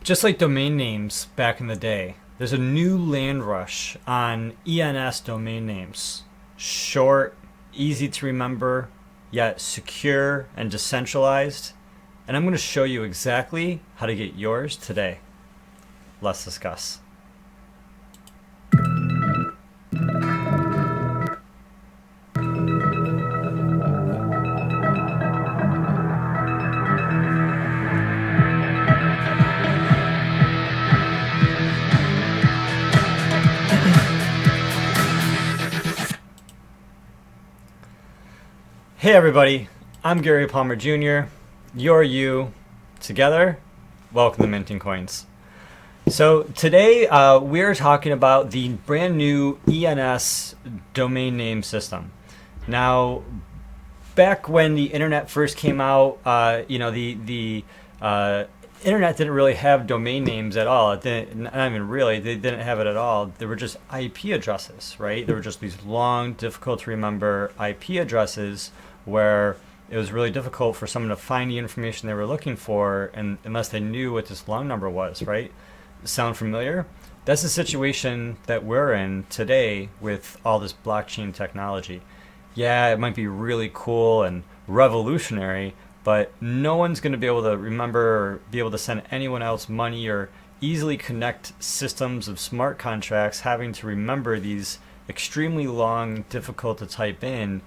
Just like domain names back in the day, there's a new land rush on ENS domain names. Short, easy to remember, yet secure and decentralized. And I'm going to show you exactly how to get yours today. Let's discuss. Hey everybody, I'm Gary Palmer Jr. You're you. Together, welcome to Minting Coins. So today we're talking about the brand new ENS domain name system. Now, back when the internet first came out, the internet didn't really have domain names at all. It didn't, not even really, they didn't have it at all. They were just IP addresses, right? They were just these long, difficult to remember IP addresses where it was really difficult for someone to find the information they were looking for, and unless they knew what this long number was, right? Sound familiar? That's the situation that we're in today with all this blockchain technology. Yeah, it might be really cool and revolutionary, but no one's going to be able to remember or be able to send anyone else money or easily connect systems of smart contracts having to remember these extremely long, difficult to type in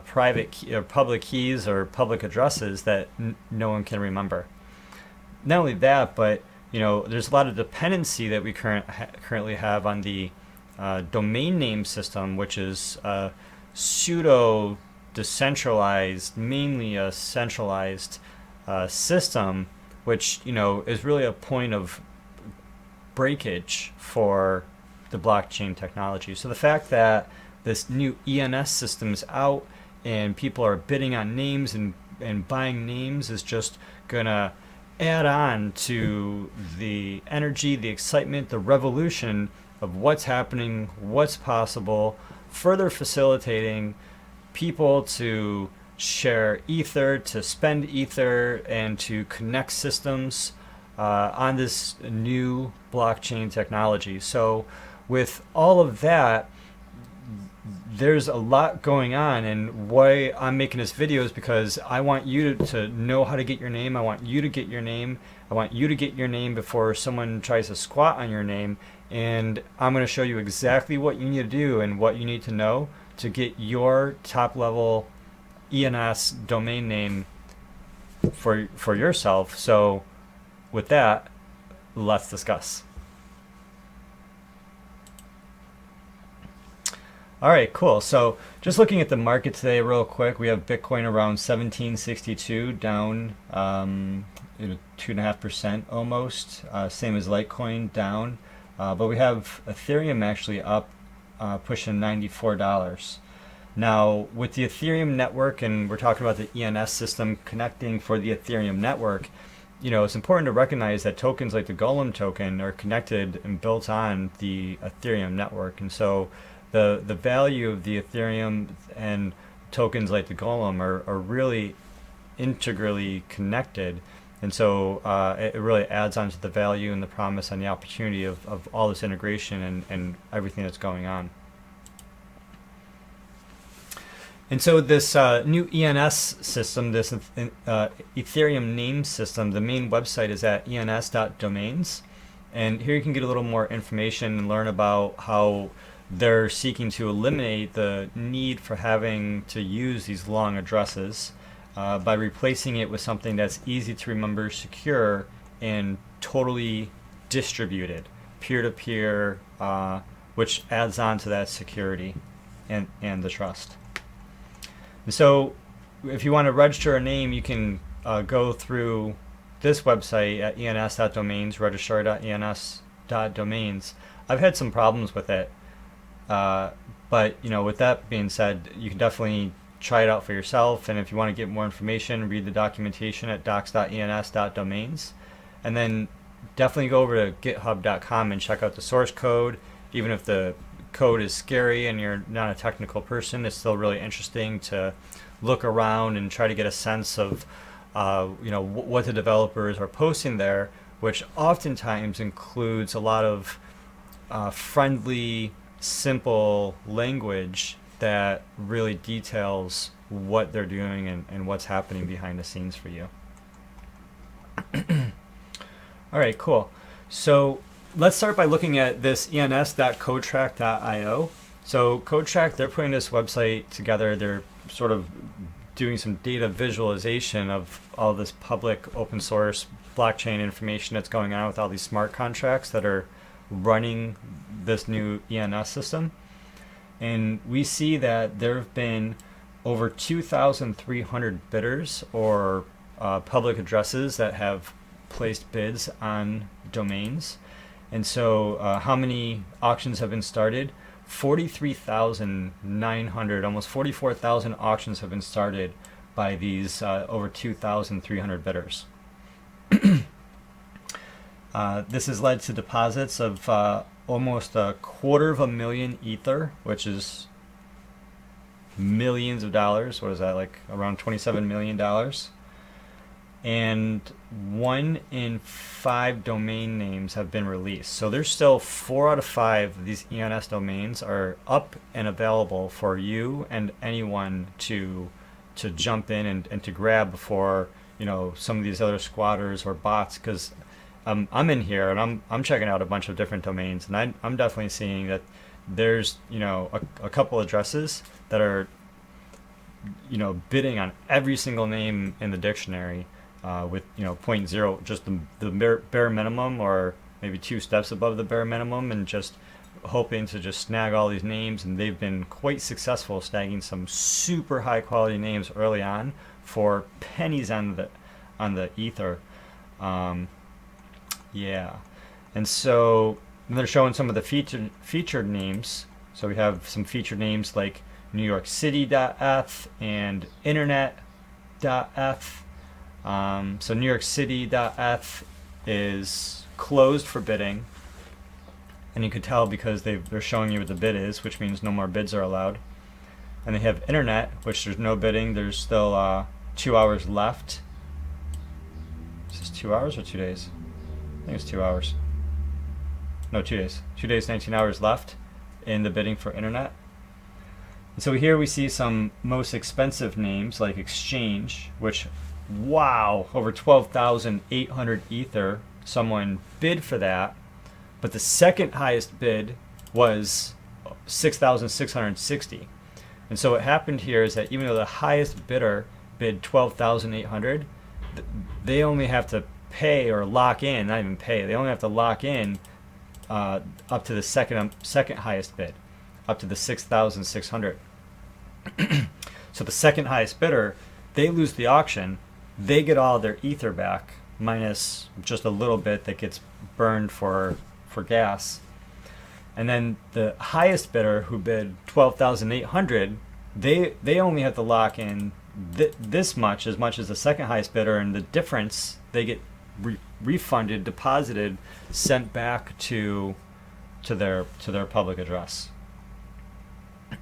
private key, or public keys or public addresses that no one can remember. Not only that, but there's a lot of dependency that we currently have on the domain name system, which is pseudo decentralized, mainly a centralized system, which is really a point of breakage for the blockchain technology. So the fact that this new ENS system is out and people are bidding on names and buying names is just gonna add on to the energy, the excitement, the revolution of what's happening, what's possible, further facilitating people to share Ether, to spend Ether, and to connect systems on this new blockchain technology. So with all of that, there's a lot going on, and why I'm making this video is because I want you to know how to get your name. I want you to get your name. I want you to get your name before someone tries to squat on your name, and I'm going to show you exactly what you need to do and what you need to know to get your top level ENS domain name for yourself. So with that, let's discuss. All right, cool. So just looking at the market today real quick, we have Bitcoin around 1762, down 2.5% almost, same as Litecoin, down. But we have Ethereum actually up, pushing $94. Now, with the Ethereum network, and we're talking about the ENS system connecting for the Ethereum network, it's important to recognize that tokens like the Golem token are connected and built on the Ethereum network. And so the value of the Ethereum and tokens like the Golem are really integrally connected. And so it really adds on to the value and the promise and the opportunity of all this integration and everything that's going on. And so this new ENS system, this Ethereum name system, the main website is at ens.domains. And here you can get a little more information and learn about how they're seeking to eliminate the need for having to use these long addresses by replacing it with something that's easy to remember, secure, and totally distributed, peer-to-peer, which adds on to that security and the trust. And so if you want to register a name, you can go through this website at ens.domains, registrar.ens.domains. I've had some problems with it. But with that being said, you can definitely try it out for yourself, and if you want to get more information, read the documentation at docs.ens.domains, and then definitely go over to github.com and check out the source code. Even if the code is scary and you're not a technical person, it's still really interesting to look around and try to get a sense of what the developers are posting there which oftentimes includes a lot of friendly, simple language that really details what they're doing and what's happening behind the scenes for you. All right, cool. So let's start by looking at this ens.codetrack.io. So CodeTrack, they're putting this website together. They're sort of doing some data visualization of all this public open source blockchain information that's going on with all these smart contracts that are running this new ENS system. And we see that there have been over 2,300 bidders or public addresses that have placed bids on domains. And so how many auctions have been started? 43,900, almost 44,000 auctions have been started by these over 2,300 bidders. This has led to deposits of almost $250,000 Ether, which is millions of dollars. What is that, like around $27 million? And 1 in 5 domain names have been released. So there's still 4 out of 5 of these ENS domains are up and available for you and anyone to jump in and to grab before, you know, some of these other squatters or bots. Because I'm in here and I'm checking out a bunch of different domains, and I'm definitely seeing that there's, you know, a couple addresses that are, you know, bidding on every single name in the dictionary. With, you know, 0.0, just the bare minimum, or maybe 2 steps above the bare minimum, and just hoping to just snag all these names. And they've been quite successful snagging some super high quality names early on for pennies on the ether. Yeah, and so they're showing some of the featured names. So we have some featured names like New York City.eth and Internet.eth. So New York City.eth is closed for bidding, and you could tell because they're showing you what the bid is, which means no more bids are allowed. And they have Internet, which there's no bidding. There's still 2 hours left. Is this 2 hours or 2 days? I think it's 2 hours. No, 2 days. 2 days, 19 hours left in the bidding for Internet. And so here we see some most expensive names like Exchange, which, wow, over 12,800 Ether. Someone bid for that, but the second highest bid was 6,660. And so what happened here is that even though the highest bidder bid 12,800, they only have to pay or lock in, not even pay, they only have to lock in up to the second highest bid, up to the 6,600. So the second highest bidder, they lose the auction. They get all their ether back, minus just a little bit that gets burned for gas. And then the highest bidder, who bid 12,800, they only have to lock in this much, as much as the second highest bidder, and the difference they get refunded, deposited, sent back to their public address.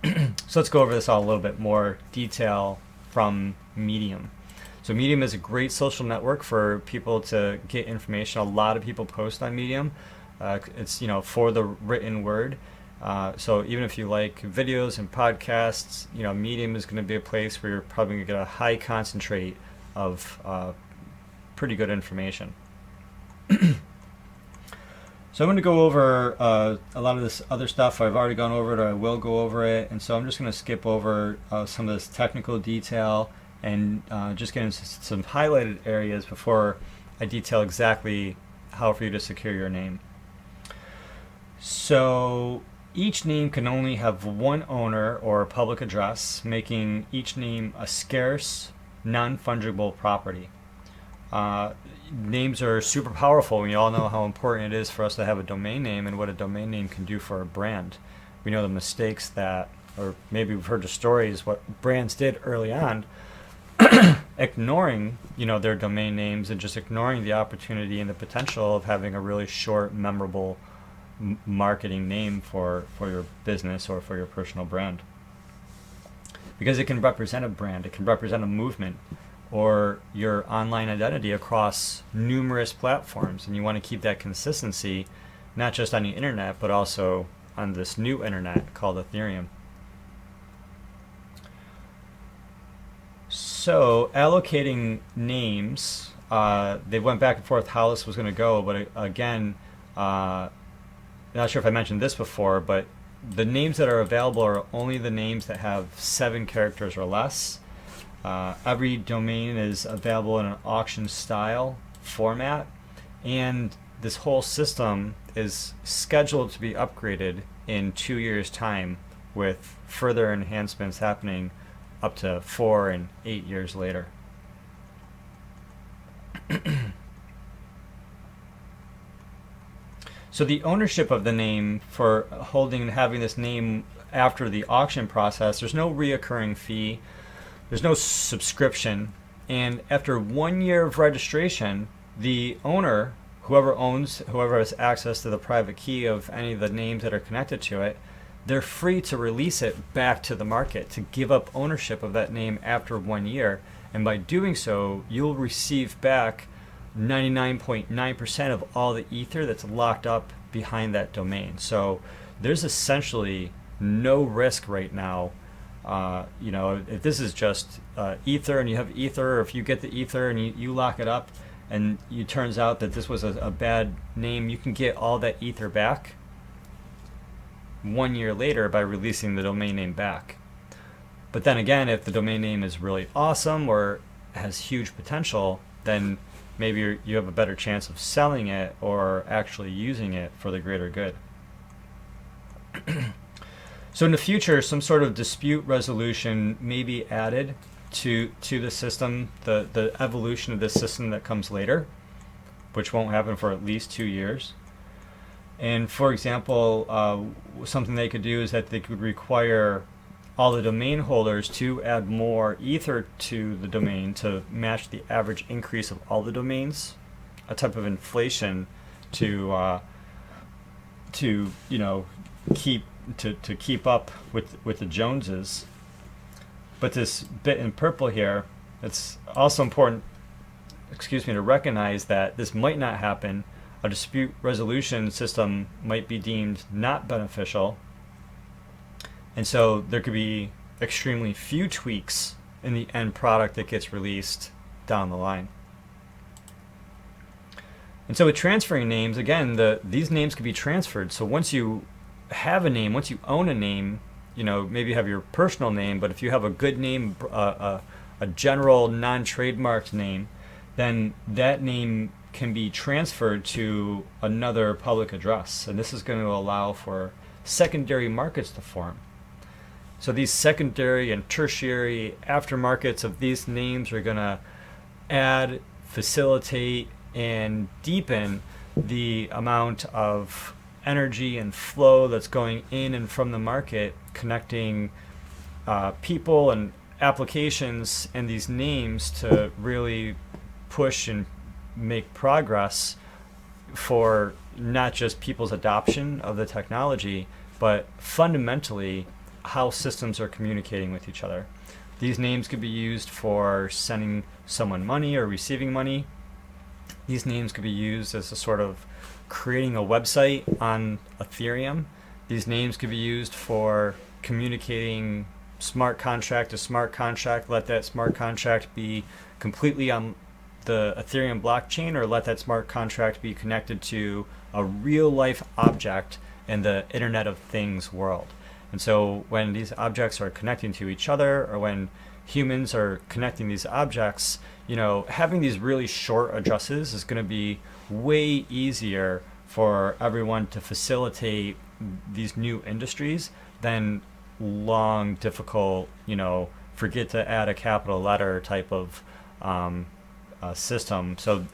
So let's go over this all a little bit more detail from Medium. So Medium is a great social network for people to get information. A lot of people post on Medium. It's, you know, for the written word. So even if you like videos and podcasts, you know, Medium is going to be a place where you're probably going to get a high concentrate of pretty good information. So I'm going to go over a lot of this other stuff. I've already gone over it, or I will go over it, and so I'm just going to skip over some of this technical detail and just get into some highlighted areas before I detail exactly how for you to secure your name. So each name can only have one owner or public address, making each name a scarce, non-fungible property. Names are super powerful. We all know how important it is for us to have a domain name and what a domain name can do for a brand. We know the mistakes that, or maybe we've heard the stories, what brands did early on, ignoring, you know, their domain names and just ignoring the opportunity and the potential of having a really short, memorable marketing name for your business or for your personal brand. Because it can represent a brand, it can represent a movement, or your online identity across numerous platforms. And you want to keep that consistency, not just on the internet, but also on this new internet called Ethereum. So allocating names, they went back and forth how this was going to go, but again, not sure if I mentioned this before, but the names that are available are only the names that have 7 characters or less. Every domain is available in an auction style format, and this whole system is scheduled to be upgraded in 2 years' time, with further enhancements happening up to 4 and 8 years later. So the ownership of the name for holding and having this name after the auction process, there's no reoccurring fee, there's no subscription, and after 1 year of registration, the owner, whoever has access to the private key of any of the names that are connected to it, they're free to release it back to the market, to give up ownership of that name after 1 year. And by doing so, you'll receive back 99.9% of all the ether that's locked up behind that domain. So there's essentially no risk right now. If this is just ether and you have ether, or if you get the ether and you lock it up and it turns out that this was a bad name, you can get all that ether back 1 year later by releasing the domain name back. But then again, if the domain name is really awesome or has huge potential, then maybe you have a better chance of selling it or actually using it for the greater good. So in the future, some sort of dispute resolution may be added to the system, the evolution of this system that comes later, which won't happen for at least 2 years. And for example, something they could do is that they could require all the domain holders to add more ether to the domain to match the average increase of all the domains, a type of inflation to keep up with the Joneses. But this bit in purple here, it's also important, to recognize that this might not happen. A dispute resolution system might be deemed not beneficial, and so there could be extremely few tweaks in the end product that gets released down the line. And so with transferring names, again, these names could be transferred. So once you have a name, once you own a name, maybe you have your personal name, but if you have a good name, a general non-trademarked name, then that name can be transferred to another public address. And this is going to allow for secondary markets to form. So these secondary and tertiary aftermarkets of these names are going to add, facilitate, and deepen the amount of energy and flow that's going in and from the market, connecting people and applications and these names to really push and make progress for not just people's adoption of the technology, but fundamentally how systems are communicating with each other. These names could be used for sending someone money or receiving money. These names could be used as a sort of creating a website on Ethereum. These names could be used for communicating smart contract to smart contract, let that smart contract be completely on the Ethereum blockchain, or let that smart contract be connected to a real life object in the Internet of Things world. And so when these objects are connecting to each other, or when humans are connecting these objects, having these really short addresses is going to be way easier for everyone to facilitate these new industries than long, difficult, forget to add a capital letter type of system. So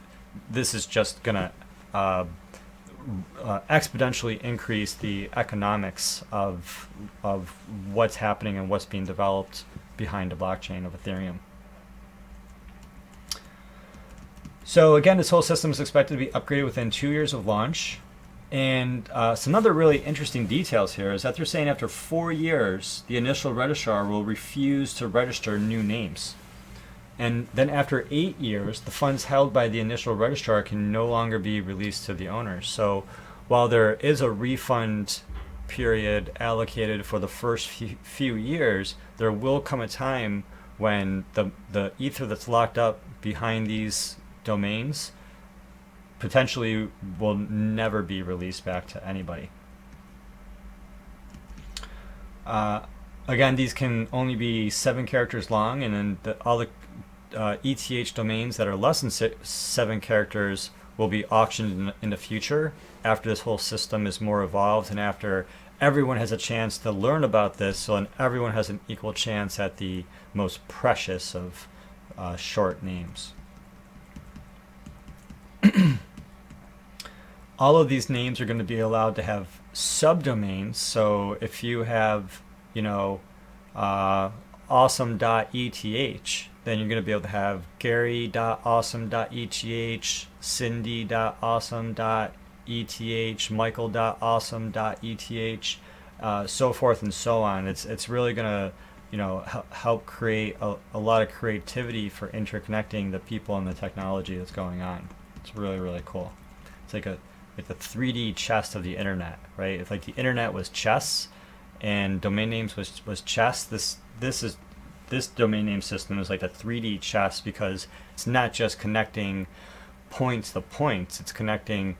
this is just going to exponentially increase the economics of what's happening and what's being developed behind the blockchain of Ethereum. So again, this whole system is expected to be upgraded within 2 years of launch. And some other really interesting details here is that they're saying after 4 years, the initial registrar will refuse to register new names. And then after 8 years, the funds held by the initial registrar can no longer be released to the owners. So while there is a refund period allocated for the first few years, there will come a time when the ether that's locked up behind these domains potentially will never be released back to anybody. Again, these can only be 7 characters long, and then all the ETH domains that are less than 7 characters will be auctioned in the future after this whole system is more evolved and after everyone has a chance to learn about this, so then everyone has an equal chance at the most precious of short names. All of these names are going to be allowed to have subdomains. So if you have, awesome.eth, then you're going to be able to have gary.awesome.eth, cindy.awesome.eth, michael.awesome.eth, so forth and so on. It's really going to help create a lot of creativity for interconnecting the people and the technology that's going on. It's really, really cool. It's like the 3D chess of the internet, right? It's like the internet was chess and domain names was chess. This domain name system is like a 3D chess, because it's not just connecting points to points, it's connecting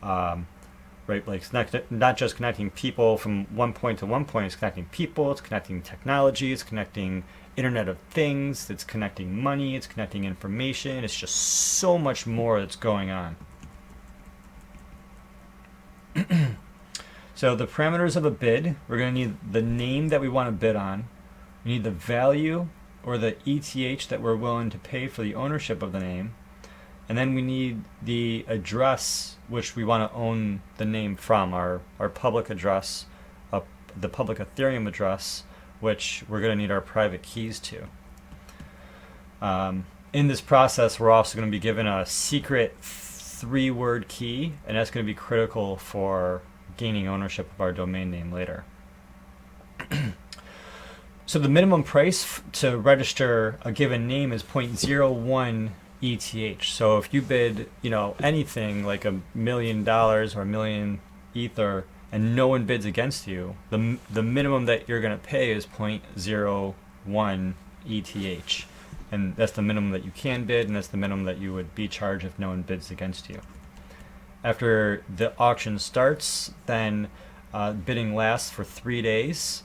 right, like it's not just connecting people from one point to one point, it's connecting people, it's connecting technology, it's connecting Internet of Things, it's connecting money, it's connecting information. It's just so much more that's going on. So the parameters of a bid, we're going to need the name that we want to bid on. We need the value or the ETH that we're willing to pay for the ownership of the name. And then we need the address which we want to own the name from, our public address, the public Ethereum address, which we're going to need our private keys to. In this process, we're also going to be given a secret 3-word key, and that's going to be critical for gaining ownership of our domain name later. So the minimum price to register a given name is 0.01 ETH. So if you bid, anything like $1 million or $1 million Ether, and no one bids against you, the minimum that you're going to pay is 0.01 ETH. And that's the minimum that you can bid, and that's the minimum that you would be charged if no one bids against you. After the auction starts, then bidding lasts for 3 days.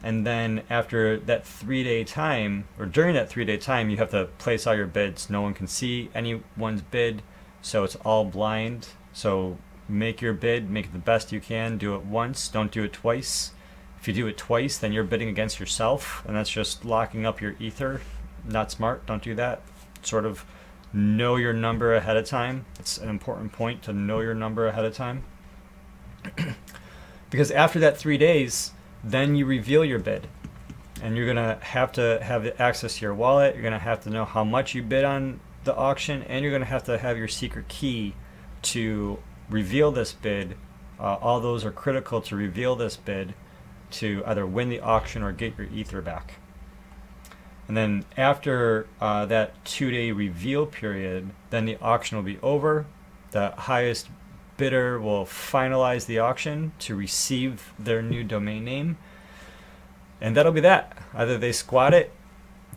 And then after that 3-day time, or during that 3-day time, you have to place all your bids. No one can see anyone's bid, so it's all blind. So make your bid, make it the best you can, do it once, don't do it twice. If you do it twice, then you're bidding against yourself, and that's just locking up your ether. Not smart, don't do that. Sort of know your number ahead of time. It's an important point to know your number ahead of time. Because after that 3 days, then you reveal your bid. And you're going to have access to your wallet, you're going to have to know how much you bid on the auction, and you're going to have your secret key to reveal this bid. All those are critical to reveal this bid to either win the auction or get your ether back. And then after that 2-day reveal period, then the auction will be over. The highest bidder will finalize the auction to receive their new domain name. And that'll be that. Either they squat it,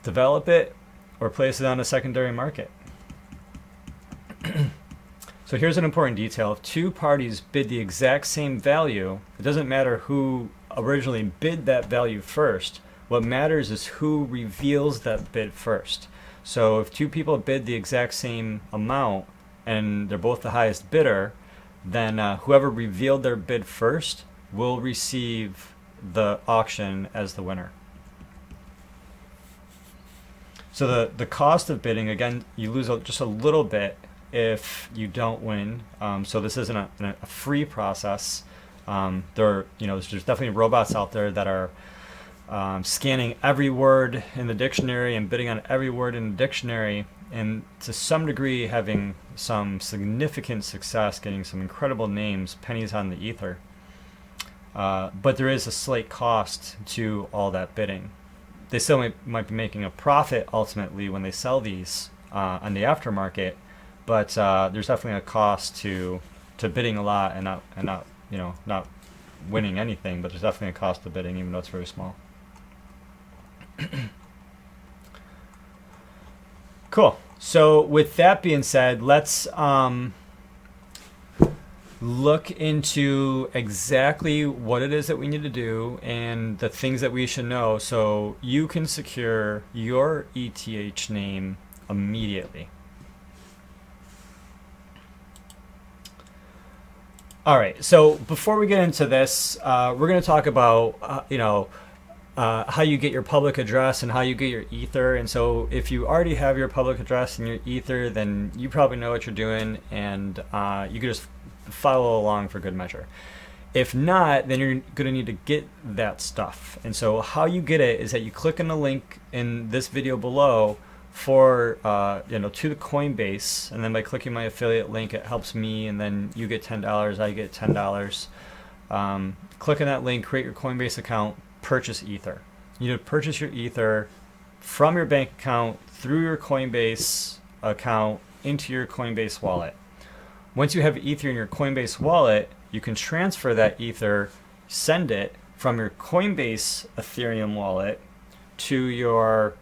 develop it, or place it on a secondary market. So here's an important detail. If 2 parties bid the exact same value, it doesn't matter who originally bid that value first. What matters is who reveals that bid first. So if 2 people bid the exact same amount and they're both the highest bidder, then whoever revealed their bid first will receive the auction as the winner. So the cost of bidding, again, you lose just a little bit if you don't win. So this isn't a free process. There's definitely robots out there that are scanning every word in the dictionary and bidding on every word in the dictionary, and to some degree having some significant success, getting some incredible names, pennies on the ether. But there is a slight cost to all that bidding. they still might be making a profit ultimately when they sell these on the aftermarket, but there's definitely a cost to bidding a lot and not not winning anything. But there's definitely a cost to bidding, even though it's very small. Cool. So with that being said, let's look into exactly what it is that we need to do and the things that we should know so you can secure your ETH name immediately. All right, so before we get into this, we're going to talk about, how you get your public address and how you get your Ether. And so if you already have your public address and your Ether, then you probably know what you're doing, and you can just follow along for good measure. If not, then you're going to need to get that stuff. And so how you get it is that you click on the link in this video below for to the Coinbase, and then by clicking my affiliate link, it helps me, and then you get $10, I get $10. Click on that link, create your Coinbase account, purchase Ether. You need to purchase your Ether from your bank account through your Coinbase account into your Coinbase wallet. Once you have Ether in your Coinbase wallet, you can transfer that Ether, send it from your Coinbase Ethereum wallet to your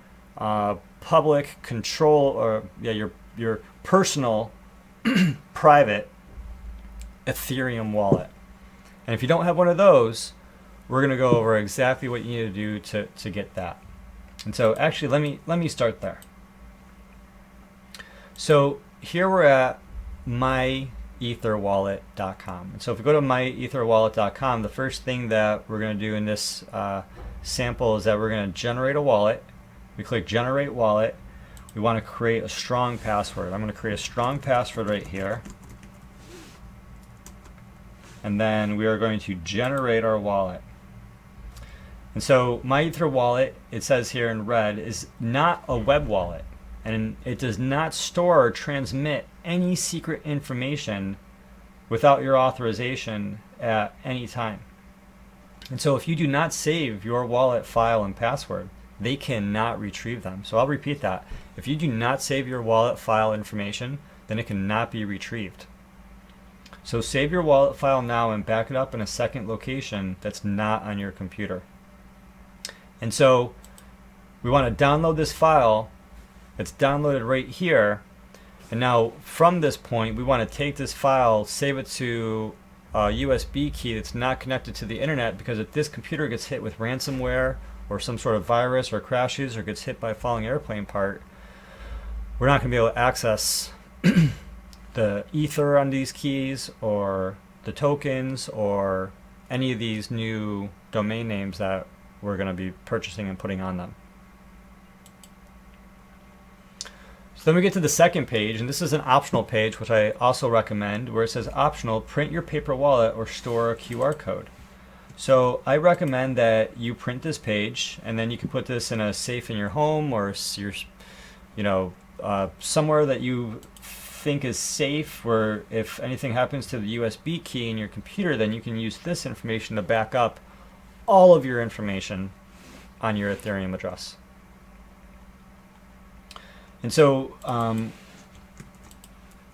public control, or your personal private Ethereum wallet. And if you don't have one of those, we're going to go over exactly what you need to do to get that. And so actually let me start there. So here we're at myetherwallet.com. And so if we go to myetherwallet.com, the first thing that we're going to do in this sample is that we're going to generate a wallet. We click generate wallet. We want to create a strong password. I'm going to create a strong password right here. And then we are going to generate our wallet. And so my Ether wallet, it says here in red, is not a web wallet. And it does not store or transmit any secret information without your authorization at any time. And so if you do not save your wallet file and password, they cannot retrieve them. So I'll repeat that. If you do not save your wallet file information, then it cannot be retrieved. So save your wallet file now and back it up in a second location that's not on your computer. And so we want to download this file. It's downloaded right here. And now from this point, we want to take this file, save it to a USB key that's not connected to the internet, because if this computer gets hit with ransomware or some sort of virus or crashes or gets hit by a falling airplane part, we're not going to be able to access the Ether on these keys or the tokens or any of these new domain names that we're going to be purchasing and putting on them. So then we get to the second page, and this is an optional page, which I also recommend, where it says optional, print your paper wallet or store a QR code. So I recommend that you print this page, and then you can put this in a safe in your home, or your, somewhere that you think is safe, where if anything happens to the USB key in your computer, then you can use this information to back up all of your information on your Ethereum address. And so I'm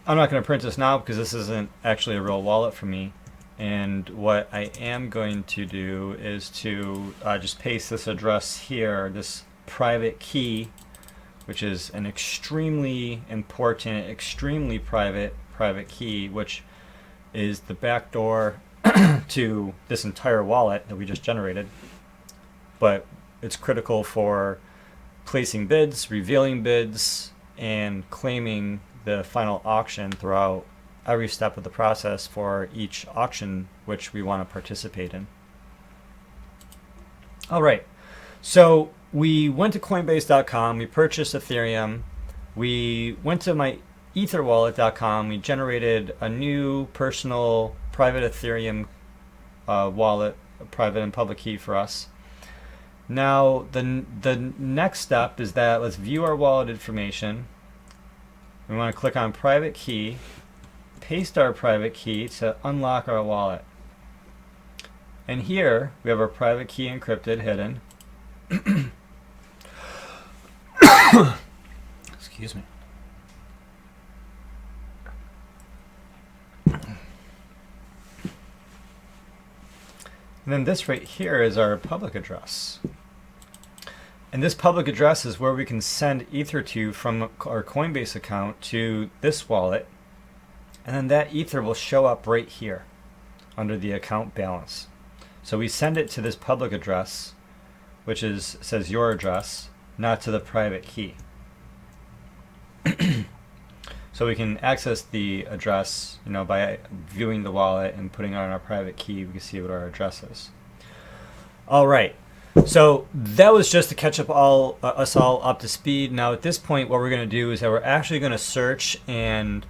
not going to print this now because this isn't actually a real wallet for me. And what I am going to do is to just paste this address here, this private key, which is an extremely important, extremely private key, which is the backdoor to this entire wallet that we just generated. But it's critical for placing bids, revealing bids, and claiming the final auction throughout every step of the process for each auction which we want to participate in. All right, so we went to Coinbase.com, we purchased Ethereum, we went to myetherwallet.com, we generated a new personal private Ethereum wallet, a private and public key for us. Now the next step is that let's view our wallet information. We want to click on private key, paste our private key to unlock our wallet. And here we have our private key encrypted, hidden. Excuse me. And then this right here is our public address. And this public address is where we can send Ether to from our Coinbase account to this wallet. And then that Ether will show up right here under the account balance. So we send it to this public address, which says your address, not to the private key. So we can access the address, by viewing the wallet and putting on our private key. We can see what our address is. All right. So that was just to catch up us all up to speed. Now at this point, what we're going to do is that we're actually going to search and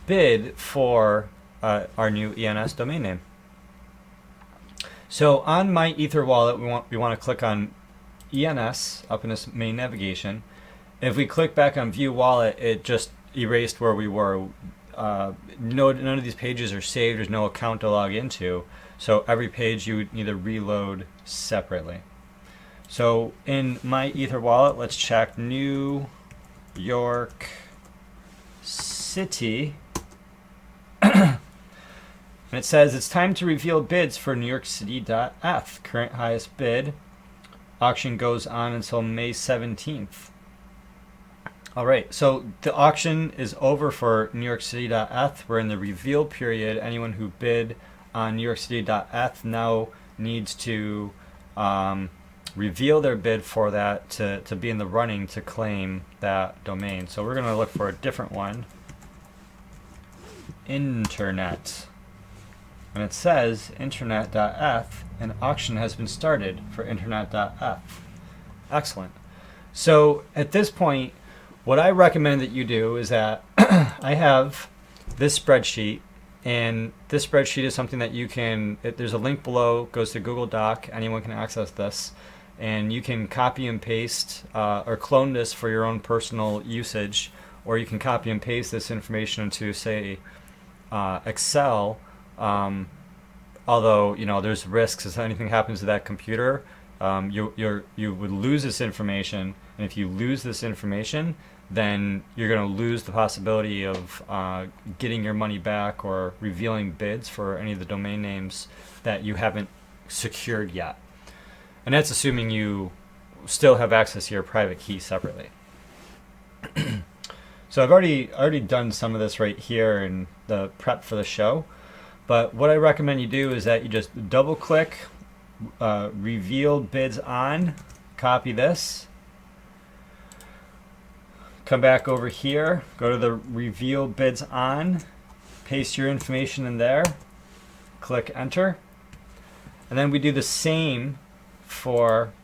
bid for our new ENS domain name. So on my Ether wallet, we want to click on ENS up in this main navigation. If we click back on View Wallet, it just erased where we were. None of these pages are saved. There's no account to log into. So every page you would need to reload separately. So in my Ether wallet, let's check New York City. And it says it's time to reveal bids for New York City.eth. Current highest bid. Auction goes on until May 17th. All right, so the auction is over for New York City.eth. We're in the reveal period. Anyone who bid on New York City.eth now needs to reveal their bid for that to be in the running to claim that domain. So we're going to look for a different one. Internet. And it says internet.eth, an auction has been started for internet.eth. Excellent. So at this point, what I recommend that you do is that I have this spreadsheet, and this spreadsheet is something that you can, there's a link below, goes to Google Doc, anyone can access this, and you can copy and paste or clone this for your own personal usage, or you can copy and paste this information into, say, Excel, although there's risks if anything happens to that computer. You would lose this information, and if you lose this information, then you're going to lose the possibility of getting your money back or revealing bids for any of the domain names that you haven't secured yet. And that's assuming you still have access to your private key separately. So I've already done some of this right here in the prep for the show, but what I recommend you do is that you just double click reveal bids on, copy this, come back over here, go to the reveal bids on, paste your information in there, click enter, and then we do the same for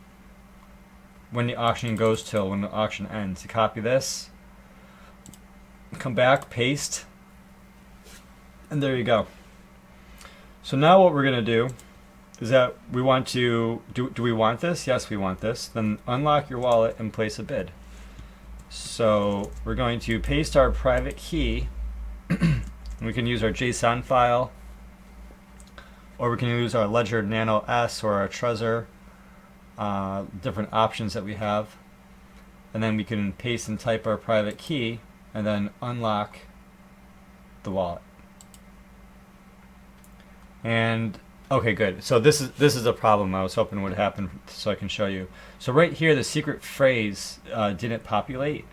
when the auction goes till when the auction ends. You copy this, come back, paste, and there you go. So now what we're going to do is that we want to, do we want this? Yes, we want this. Then unlock your wallet and place a bid. So we're going to paste our private key. We can use our JSON file, or we can use our Ledger Nano S or our Trezor, different options that we have. And then we can paste and type our private key and then unlock the wallet. And okay, good. So this is a problem I was hoping would happen, so I can show you. So right here, the secret phrase didn't populate,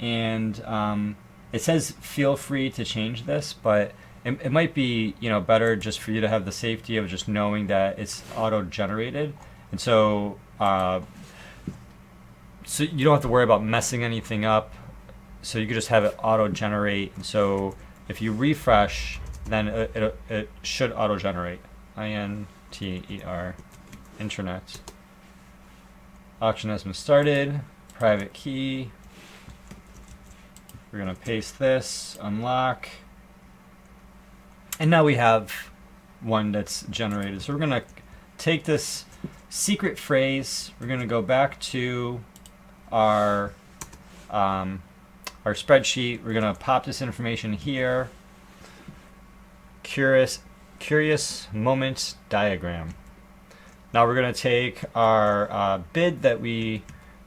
and it says feel free to change this, but it might be better just for you to have the safety of just knowing that it's auto-generated, and so you don't have to worry about messing anything up. So you could just have it auto-generate, and so if you refresh, then it should auto-generate. INTER, internet. Auction has been started. Private key. We're going to paste this, unlock. And now we have one that's generated. So we're going to take this secret phrase. We're going to go back to our spreadsheet. We're going to pop this information here. Curious moment diagram. Now we're going to take our bid that we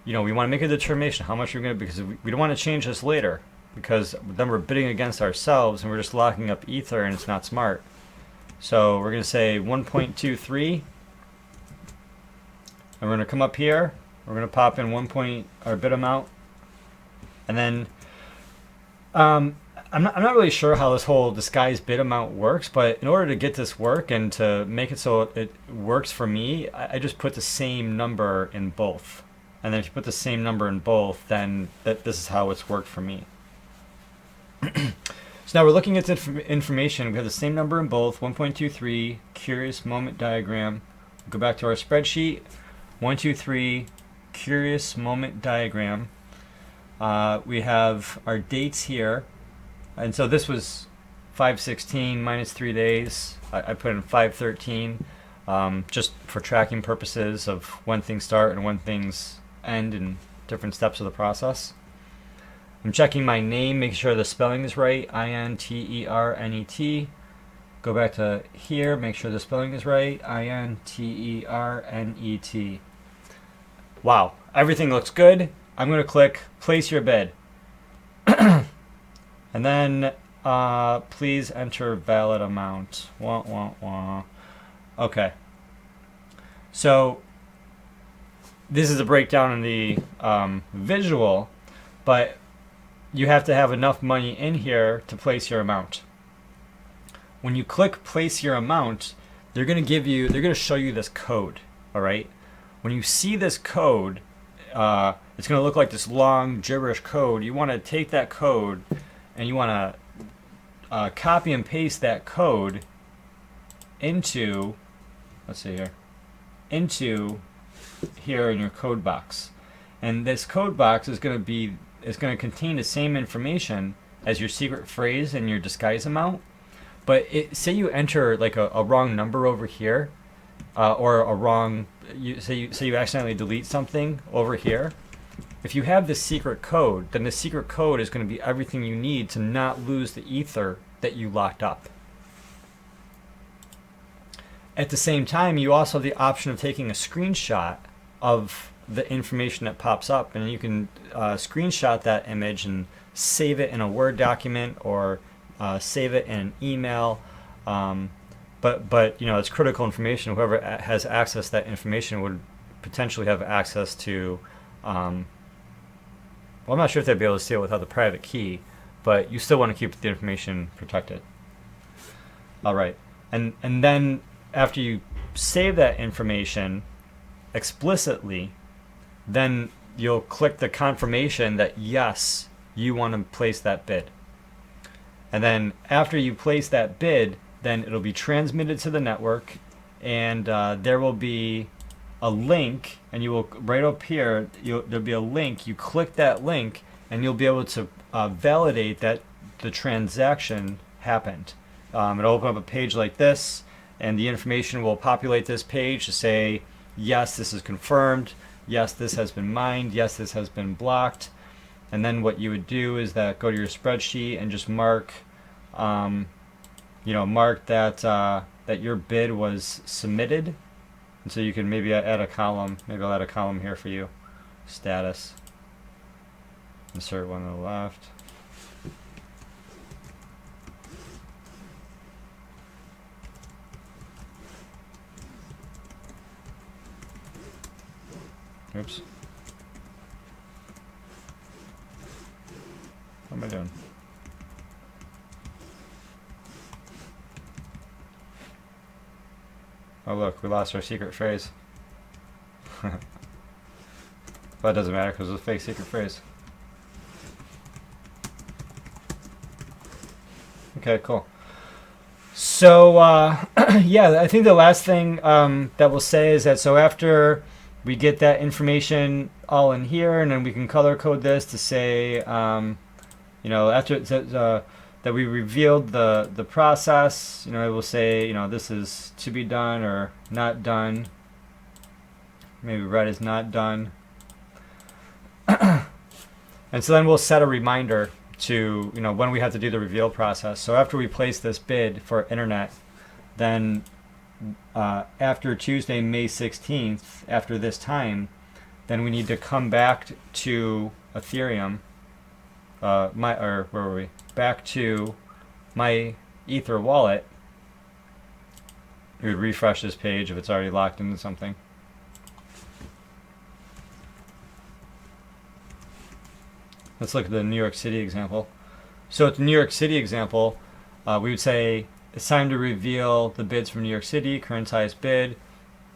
we want to make a determination how much we're going to, because we don't want to change this later, because then we're bidding against ourselves and we're just locking up ether and it's not smart. So we're going to say 1.23, and we're going to come up here. We're going to pop in our bid amount, and then I'm not really sure how this whole disguised bid amount works, but in order to get this work and to make it so it works for me, I just put the same number in both. And then if you put the same number in both, then this is how it's worked for me. So now we're looking at the information. We have the same number in both, 1.23, curious moment diagram. Go back to our spreadsheet, 123, curious moment diagram. We have our dates here. And so this was 5/16 minus 3 days. I put in 5/13 just for tracking purposes of when things start and when things end in different steps of the process. I'm checking my name, make sure the spelling is right, INTERNET. Go back to here, make sure the spelling is right, INTERNET. Wow, everything looks good. I'm going to click place your bid. And then please enter valid amount. Wah, wah, wah. Okay. So this is a breakdown in the visual, but you have to have enough money in here to place your amount. When you click place your amount, they're going to show you this code. All right. When you see this code, it's going to look like this long gibberish code. You want to take that code and you want to copy and paste that code into, let's see here, into here in your code box. And this code box is going to contain the same information as your secret phrase and your disguise amount. But say you enter like a wrong number over here, or a wrong, say you accidentally delete something over here. If you have this secret code, then the secret code is going to be everything you need to not lose the ether that you locked up. At the same time, you also have the option of taking a screenshot of the information that pops up, and you can screenshot that image and save it in a Word document or save it in an email. But it's critical information. Whoever has access to that information would potentially have access to. Well, I'm not sure if they'd be able to steal it without the private key, but you still want to keep the information protected. All right, and then after you save that information explicitly, then you'll click the confirmation that yes, you want to place that bid. And then after you place that bid, then it'll be transmitted to the network, and there will be a link, and you will, right up here, there'll be a link. You click that link and you'll be able to validate that the transaction happened. It'll open up a page like this, and the information will populate this page to say, yes, this is confirmed, yes, this has been mined, yes, this has been blocked. And then what you would do is that go to your spreadsheet and just mark mark that your bid was submitted. And so you can maybe add a column. Maybe I'll add a column here for you. Status. Insert one on the left. Oops. What am I doing? Oh look, we lost our secret phrase. But it doesn't matter because it's a fake secret phrase. Okay, cool. So yeah, I think the last thing that we'll say is that so after we get that information all in here, and then we can color code this to say, after that we revealed the process, it will say, this is to be done or not done. Maybe red is not done. And so then we'll set a reminder to, when we have to do the reveal process. So after we place this bid for internet, then after Tuesday, May 16th, after this time, then we need to come back to Ethereum. Where were we? Back to my Ether wallet. We would refresh this page if it's already locked into something. Let's look at the New York City example. So at the New York City example, we would say it's time to reveal the bids from New York City, current size bid.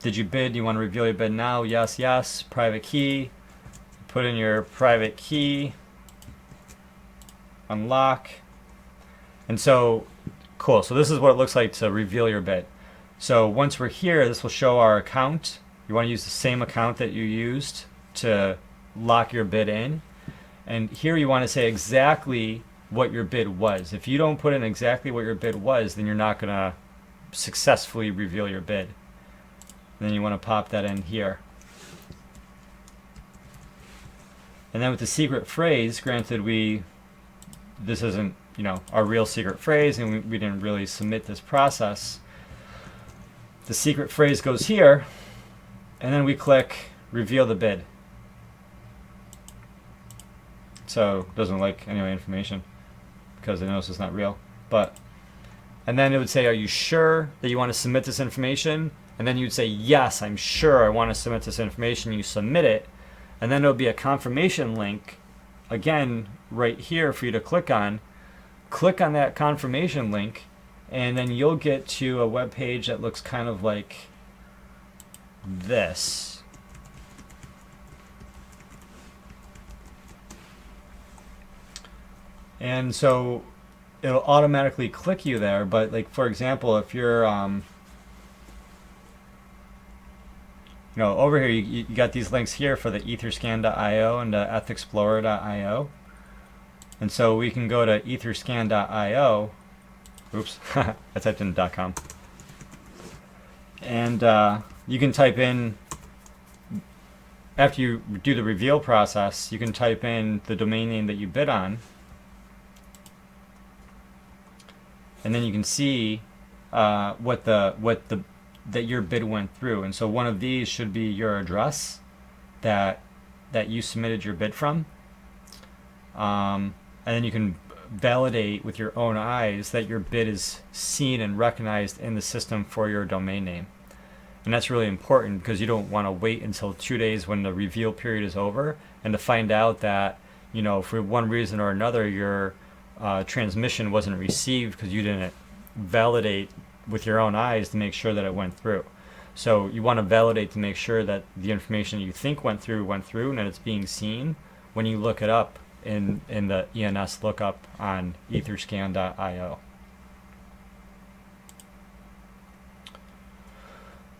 Did you bid? Do you want to reveal your bid now? Yes, yes. Private key. Put in your private key. Unlock. And so, cool. So this is what it looks like to reveal your bid. So once we're here, this will show our account. You want to use the same account that you used to lock your bid in. And here you want to say exactly what your bid was. If you don't put in exactly what your bid was, then you're not going to successfully reveal your bid. And then you want to pop that in here. And then with the secret phrase, granted this isn't, you know, our real secret phrase, and we didn't really submit this process. The secret phrase goes here, and then we click reveal the bid. So it doesn't like any information because it knows it's not real. And then it would say, are you sure that you want to submit this information? And then you'd say, yes, I'm sure I want to submit this information. You submit it, and then there'll be a confirmation link, again, right here for you to click on. Click on that confirmation link, and then you'll get to a web page that looks kind of like this. And so it'll automatically click you there, but like, for example, if you're you know, over here you got these links here for the etherscan.io and the ethexplorer.io. And so we can go to etherscan.io. Oops, I typed in .com. And you can type in, after you do the reveal process, you can type in the domain name that you bid on. And then you can see that your bid went through. And so one of these should be your address that you submitted your bid from. And then you can validate with your own eyes that your bid is seen and recognized in the system for your domain name. And that's really important because you don't want to wait until 2 days when the reveal period is over and to find out that, you know, for one reason or another, your transmission wasn't received because you didn't validate with your own eyes to make sure that it went through. So you want to validate to make sure that the information you think went through and that it's being seen when you look it up in the ENS lookup on etherscan.io.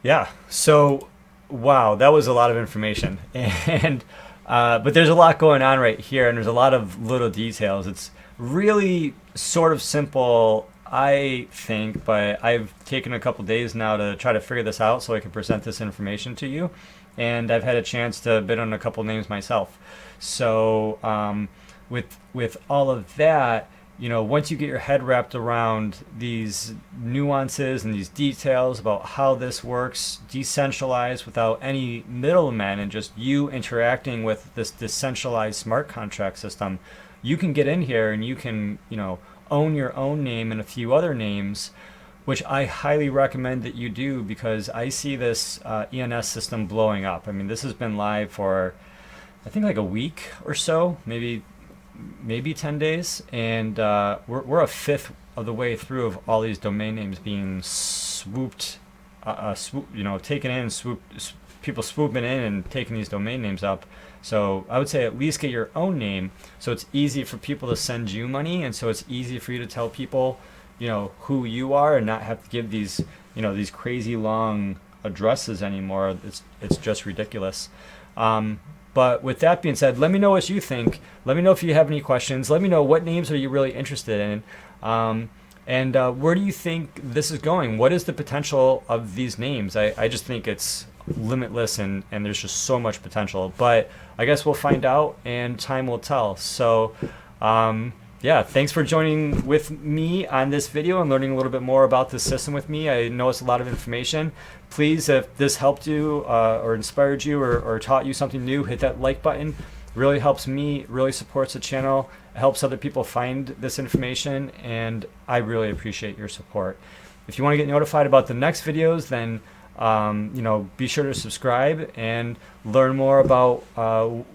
Yeah, so wow, that was a lot of information. And but there's a lot going on right here, and there's a lot of little details. It's really sort of simple, I think, but I've taken a couple days now to try to figure this out so I can present this information to you. And I've had a chance to bid on a couple names myself. So with all of that, you know, once you get your head wrapped around these nuances and these details about how this works, decentralized without any middlemen, and just you interacting with this decentralized smart contract system, you can get in here and you can, you know, own your own name and a few other names, which I highly recommend that you do, because I see this ENS system blowing up. I mean, this has been live for, I think, like a week or so, maybe 10 days, and we're a fifth of the way through of all these domain names being taken in, people swooping in and taking these domain names up. So I would say at least get your own name, so it's easy for people to send you money, and so it's easy for you to tell people, you know, who you are, and not have to give these, you know, these crazy long addresses anymore. It's just ridiculous. But with that being said, let me know what you think. Let me know if you have any questions. Let me know what names are you really interested in. And where do you think this is going? What is the potential of these names? I just think it's limitless, and there's just so much potential. But I guess we'll find out, and time will tell. So yeah, thanks for joining with me on this video and learning a little bit more about this system with me. I know it's a lot of information. Please, if this helped you or inspired you or taught you something new, hit that like button. It really helps me, really supports the channel. It helps other people find this information, and I really appreciate your support. If you want to get notified about the next videos, then be sure to subscribe and learn more about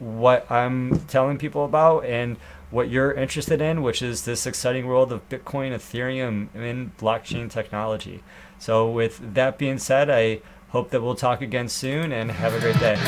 what I'm telling people about and what you're interested in, which is this exciting world of Bitcoin, Ethereum, and blockchain technology. So with that being said, I hope that we'll talk again soon, and have a great day.